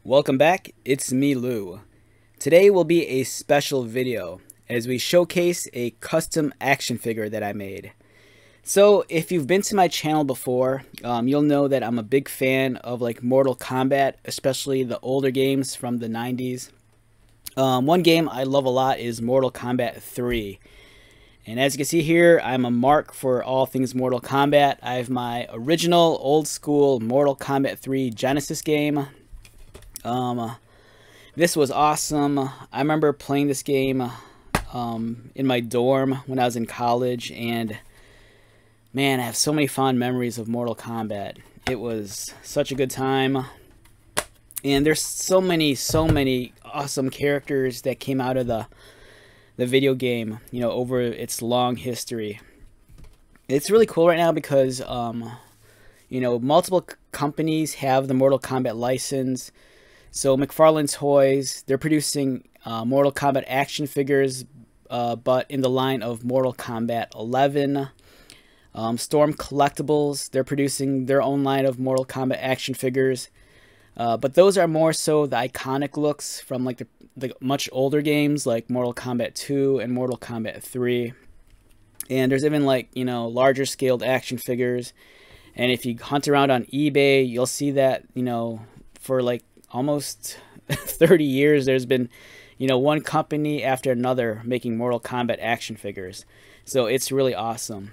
Welcome back, it's me Lou. Today will be a special video as we showcase a custom action figure that I made. So if you've been to my channel before, you'll know that I'm a big fan of like Mortal Kombat, especially the older games from the 90s. One game I love a lot is Mortal Kombat 3. And as you can see here, I'm a mark for all things Mortal Kombat. I have my original old school Mortal Kombat 3 Genesis game. This was awesome. I remember playing this game in my dorm when I was in college, and man, I have so many fond memories of Mortal Kombat. It was such a good time, and there's so many awesome characters that came out of the video game, you know, over its long history. It's really cool right now because you know, multiple companies have the Mortal Kombat license. So McFarlane Toys, they're producing Mortal Kombat action figures, but in the line of Mortal Kombat 11. Storm Collectibles, they're producing their own line of Mortal Kombat action figures. But those are more so the iconic looks from like the much older games like Mortal Kombat 2 and Mortal Kombat 3. And there's even like, you know, larger scaled action figures. And if you hunt around on eBay, you'll see that, you know, for like almost 30 years there's been, you know, one company after another making Mortal Kombat action figures. So it's really awesome.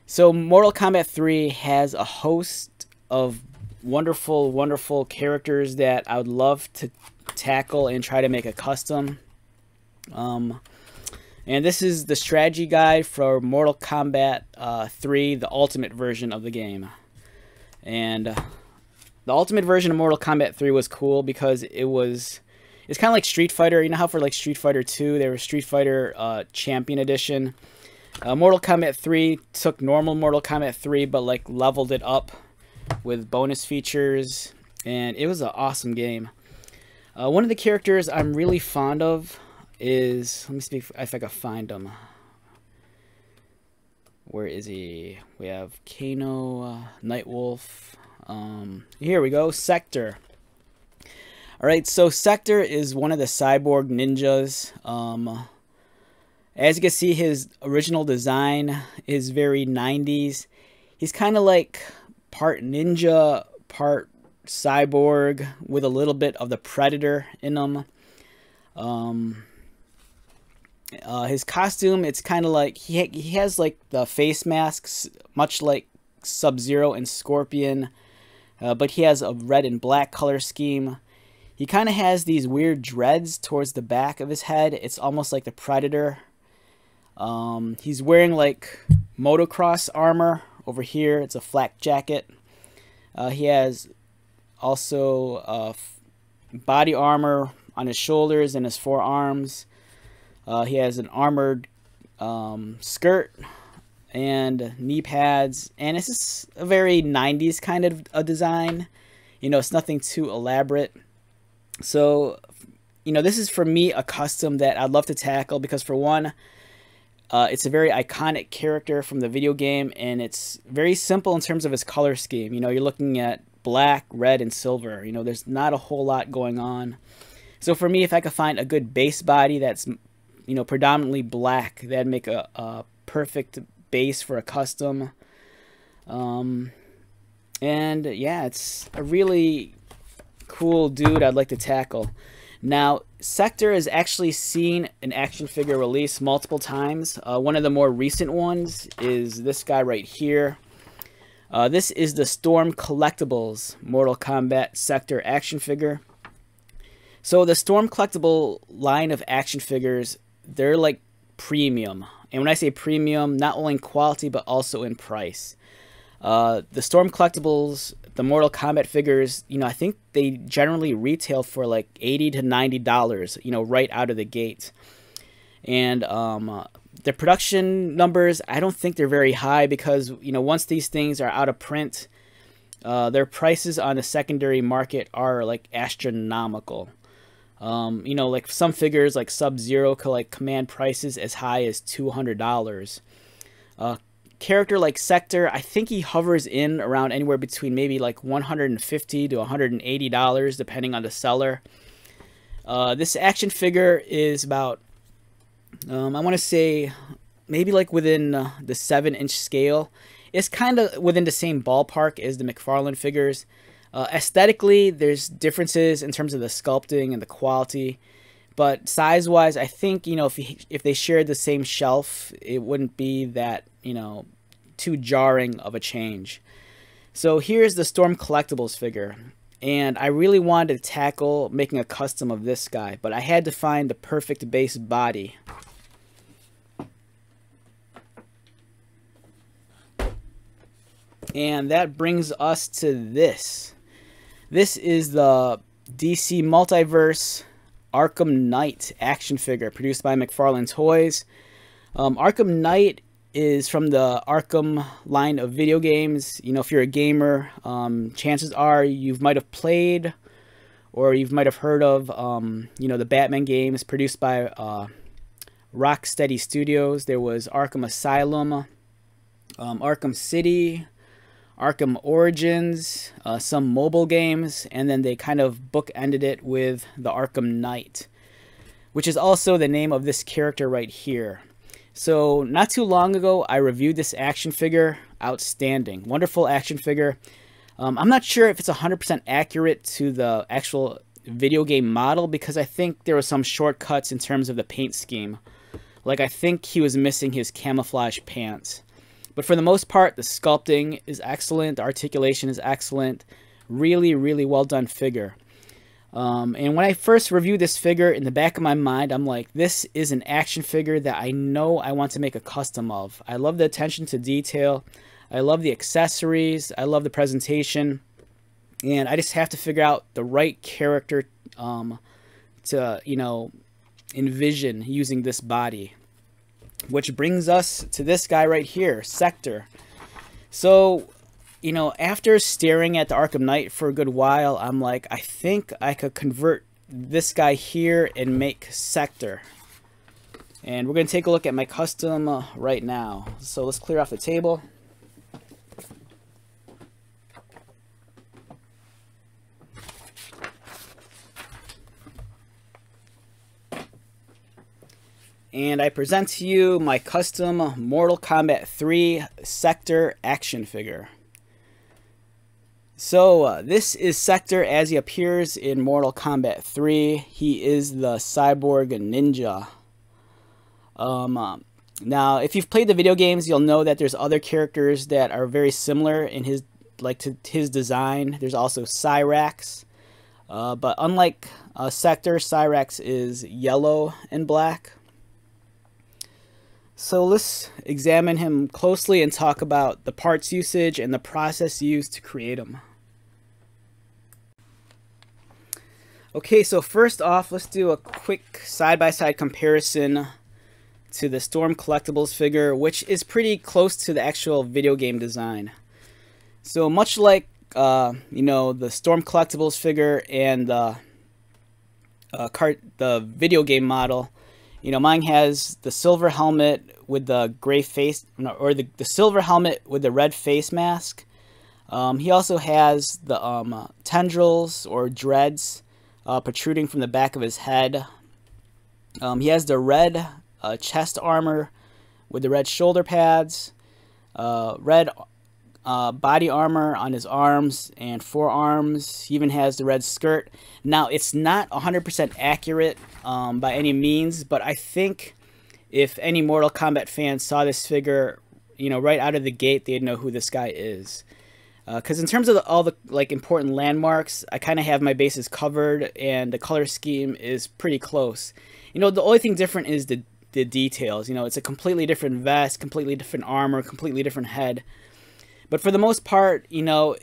So Mortal Kombat 3 has a host of wonderful characters that I would love to tackle and try to make a custom. And this is the strategy guide for Mortal Kombat 3, the ultimate version of the game. And the ultimate version of Mortal Kombat 3 was cool because it's kind of like Street Fighter. You know how for like Street Fighter 2, there was Street Fighter Champion Edition. Mortal Kombat 3 took normal Mortal Kombat 3, but like leveled it up with bonus features, and it was an awesome game. One of the characters I'm really fond of is, let me see if I can find him. Where is he? We have Kano, Nightwolf. Here we go, Sektor. Alright, so Sektor is one of the cyborg ninjas. As you can see, his original design is very 90s. He's kind of like part ninja, part cyborg, with a little bit of the Predator in him. His costume, it's kind of like, he has like the face masks, much like Sub-Zero and Scorpion. But he has a red and black color scheme. He kind of has these weird dreads towards the back of his head. It's almost like the Predator. He's wearing like motocross armor over here. It's a flak jacket. He has also body armor on his shoulders and his forearms. He has an armored skirt and knee pads, and it's just a very 90s kind of a design. You know, it's nothing too elaborate. So, you know, this is for me a custom that I'd love to tackle because, for one, it's a very iconic character from the video game, and it's very simple in terms of its color scheme. You know, you're looking at black, red, and silver. You know, there's not a whole lot going on. So for me, if I could find a good base body that's, you know, predominantly black, that'd make a perfect base for a custom. And yeah, it's a really cool dude I'd like to tackle. Now, Sektor has actually seen an action figure release multiple times. One of the more recent ones is this guy right here. This is the Storm Collectibles Mortal Kombat Sektor action figure. So the Storm Collectible line of action figures, they're like premium. And when I say premium, not only in quality, but also in price. The Storm Collectibles, the Mortal Kombat figures, you know, I think they generally retail for like $80 to $90, you know, right out of the gate. And the production numbers, I don't think they're very high because, you know, once these things are out of print, their prices on the secondary market are like astronomical. You know, like some figures like Sub-Zero could like command prices as high as $200. character like Sektor, I think he hovers in around anywhere between maybe like $150 to $180, depending on the seller. This action figure is about, I want to say, maybe like within the 7-inch scale. It's kind of within the same ballpark as the McFarlane figures. Aesthetically, there's differences in terms of the sculpting and the quality. But size-wise, I think, you know, if they shared the same shelf, it wouldn't be that, you know, too jarring of a change. So here's the Storm Collectibles figure. And I really wanted to tackle making a custom of this guy, but I had to find the perfect base body. And that brings us to this. This is the DC Multiverse Arkham Knight action figure produced by McFarlane Toys. Arkham Knight is from the Arkham line of video games. You know, if you're a gamer, chances are you might have played or you might have heard of, you know, the Batman games produced by Rocksteady Studios. There was Arkham Asylum, Arkham City, Arkham Origins, some mobile games, and then they kind of bookended it with the Arkham Knight, which is also the name of this character right here. So not too long ago, I reviewed this action figure. Outstanding. Wonderful action figure. I'm not sure if it's 100% accurate to the actual video game model, because I think there were some shortcuts in terms of the paint scheme. Like, I think he was missing his camouflage pants. But for the most part, the sculpting is excellent. The articulation is excellent. Really, really well done figure. And when I first reviewed this figure, in the back of my mind, I'm like, this is an action figure that I know I want to make a custom of. I love the attention to detail. I love the accessories. I love the presentation. And I just have to figure out the right character to, you know, envision using this body. Which brings us to this guy right here, Sektor. So, you know, after staring at the Arkham Knight for a good while, I'm like, I think I could convert this guy here and make Sektor. And we're going to take a look at my custom right now. So let's clear off the table. And I present to you my custom Mortal Kombat 3 Sektor action figure. So this is Sektor as he appears in Mortal Kombat 3. He is the cyborg ninja. Now, if you've played the video games, you'll know that there's other characters that are very similar in his, to his design. There's also Cyrax. But unlike Sektor, Cyrax is yellow and black. So let's examine him closely and talk about the parts usage and the process used to create him. Okay, so first off, let's do a quick side-by-side comparison to the Storm Collectibles figure, which is pretty close to the actual video game design. So much like, you know, the Storm Collectibles figure and the video game model, you know, mine has the silver helmet with the gray face, or the silver helmet with the red face mask. He also has the tendrils or dreads protruding from the back of his head. He has the red chest armor with the red shoulder pads, red body armor on his arms and forearms. He even has the red skirt. Now, it's not 100% accurate by any means, but I think if any Mortal Kombat fans saw this figure, you know, right out of the gate, they'd know who this guy is. Because in terms of all the important landmarks, I kind of have my bases covered, and the color scheme is pretty close. You know, the only thing different is the details. You know, it's a completely different vest, completely different armor, completely different head. But for the most part, you know,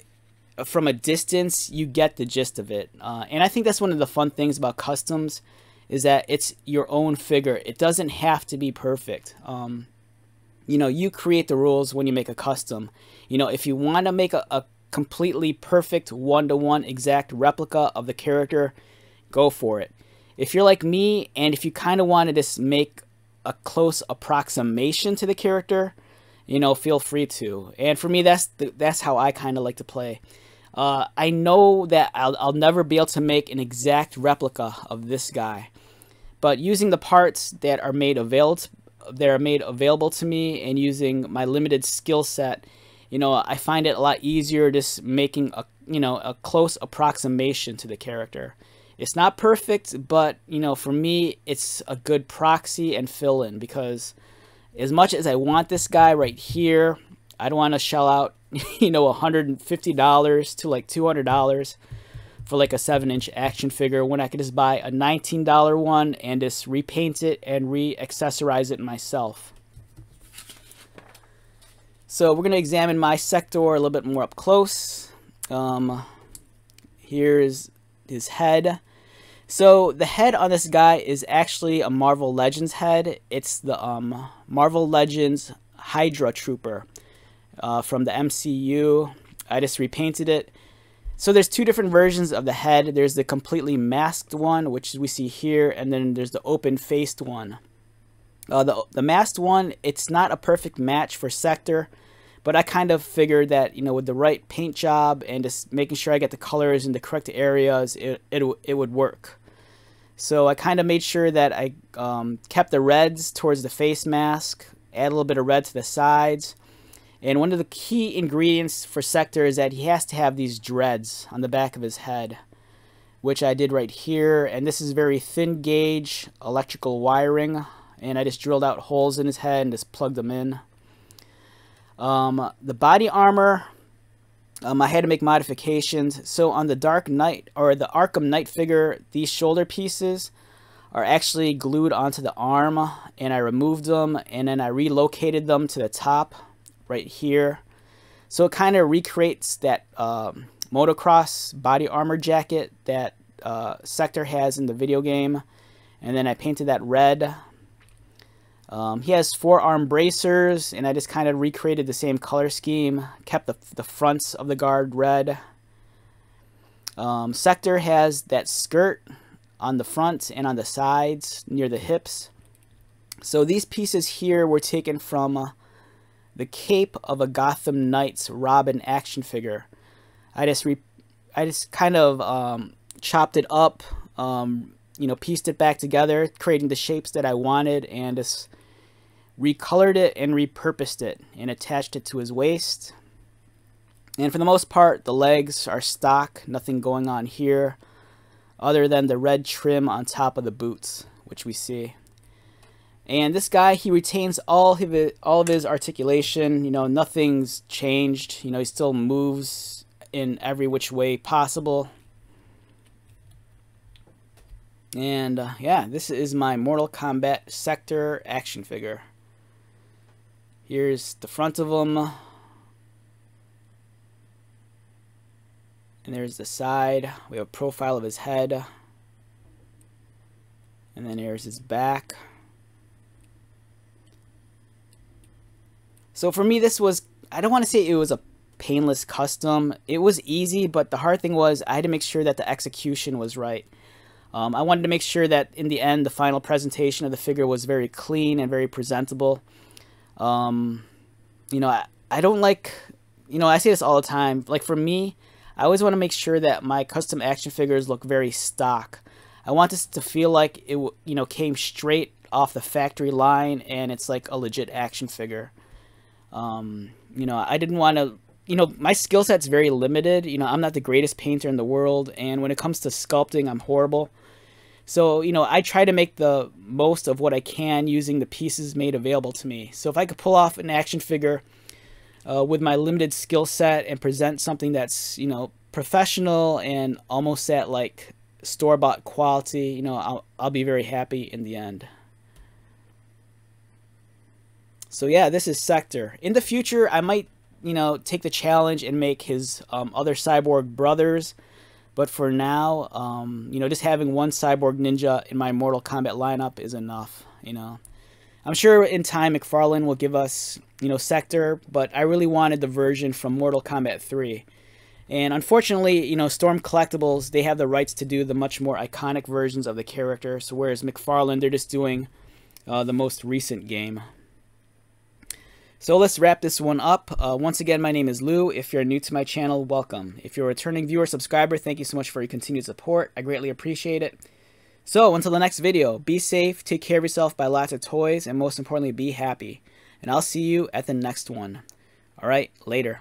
from a distance, you get the gist of it. And I think that's one of the fun things about customs, is that it's your own figure. It doesn't have to be perfect. You know, you create the rules when you make a custom. You know, if you want to make a completely perfect one-to-one exact replica of the character, go for it. If you're like me, and if you kind of want to just make a close approximation to the character, feel free to. And for me, that's how I kind of like to play. I know that I'll never be able to make an exact replica of this guy, but using the parts that are made available to me, and using my limited skill set, I find it a lot easier just making a close approximation to the character. It's not perfect, but for me, it's a good proxy and fill-in, because as much as I want this guy right here, I don't want to shell out $150 to like $200 for like a 7-inch action figure, when I could just buy a $19 one and just repaint it and re-accessorize it myself. So we're going to examine my Sektor a little bit more up close. Here's his head. So the head on this guy is actually a Marvel Legends head. It's the Marvel Legends Hydra Trooper from the MCU. I just repainted it. So there's two different versions of the head. There's the completely masked one, which we see here, and then there's the open-faced one. The masked one, it's not a perfect match for Sektor, but I kind of figured that, with the right paint job and just making sure I get the colors in the correct areas, it would work. So I kind of made sure that I kept the reds towards the face mask, add a little bit of red to the sides. And one of the key ingredients for Sektor is that he has to have these dreads on the back of his head, which I did right here. And this is very thin gauge electrical wiring, and I just drilled out holes in his head and just plugged them in. The body armor, I had to make modifications. So on the Dark Knight, or the Arkham Knight figure, these shoulder pieces are actually glued onto the arm, and I removed them, and then I relocated them to the top right here. So it kind of recreates that motocross body armor jacket that Sektor has in the video game, and then I painted that red. He has forearm bracers, and I just kind of recreated the same color scheme, kept the fronts of the guard red. Sektor has that skirt on the front and on the sides near the hips. So these pieces here were taken from the cape of a Gotham Knights Robin action figure. I just kind of chopped it up, pieced it back together, creating the shapes that I wanted, and just recolored it and repurposed it and attached it to his waist. And for the most part, the legs are stock, nothing going on here other than the red trim on top of the boots, which we see. And this guy, he retains all of his articulation. Nothing's changed. He still moves in every which way possible. And yeah, this is my Mortal Kombat Sektor action figure. Here's the front of him. And there's the side. We have a profile of his head. And then here's his back. So for me, this was, I don't want to say it was a painless custom. It was easy, but the hard thing was I had to make sure that the execution was right. I wanted to make sure that in the end, the final presentation of the figure was very clean and very presentable. I don't like, I say this all the time. Like for me, I always want to make sure that my custom action figures look very stock. I want this to feel like it, came straight off the factory line and it's like a legit action figure. I didn't want to, my skill set's very limited. I'm not the greatest painter in the world, and when it comes to sculpting, I'm horrible. So, I try to make the most of what I can using the pieces made available to me. So if I could pull off an action figure with my limited skill set and present something that's, professional and almost at like store-bought quality, I'll be very happy in the end. So yeah, this is Sektor. In the future, I might, take the challenge and make his other cyborg brothers. But for now, just having one cyborg ninja in my Mortal Kombat lineup is enough, I'm sure in time McFarlane will give us, Sektor, but I really wanted the version from Mortal Kombat 3. And unfortunately, Storm Collectibles, they have the rights to do the much more iconic versions of the character. So whereas McFarlane, they're just doing the most recent game. So let's wrap this one up. Once again, my name is Lou. If you're new to my channel, welcome. If you're a returning viewer, subscriber, thank you so much for your continued support. I greatly appreciate it. So until the next video, be safe, take care of yourself, buy lots of toys, and most importantly, be happy. And I'll see you at the next one. All right, later.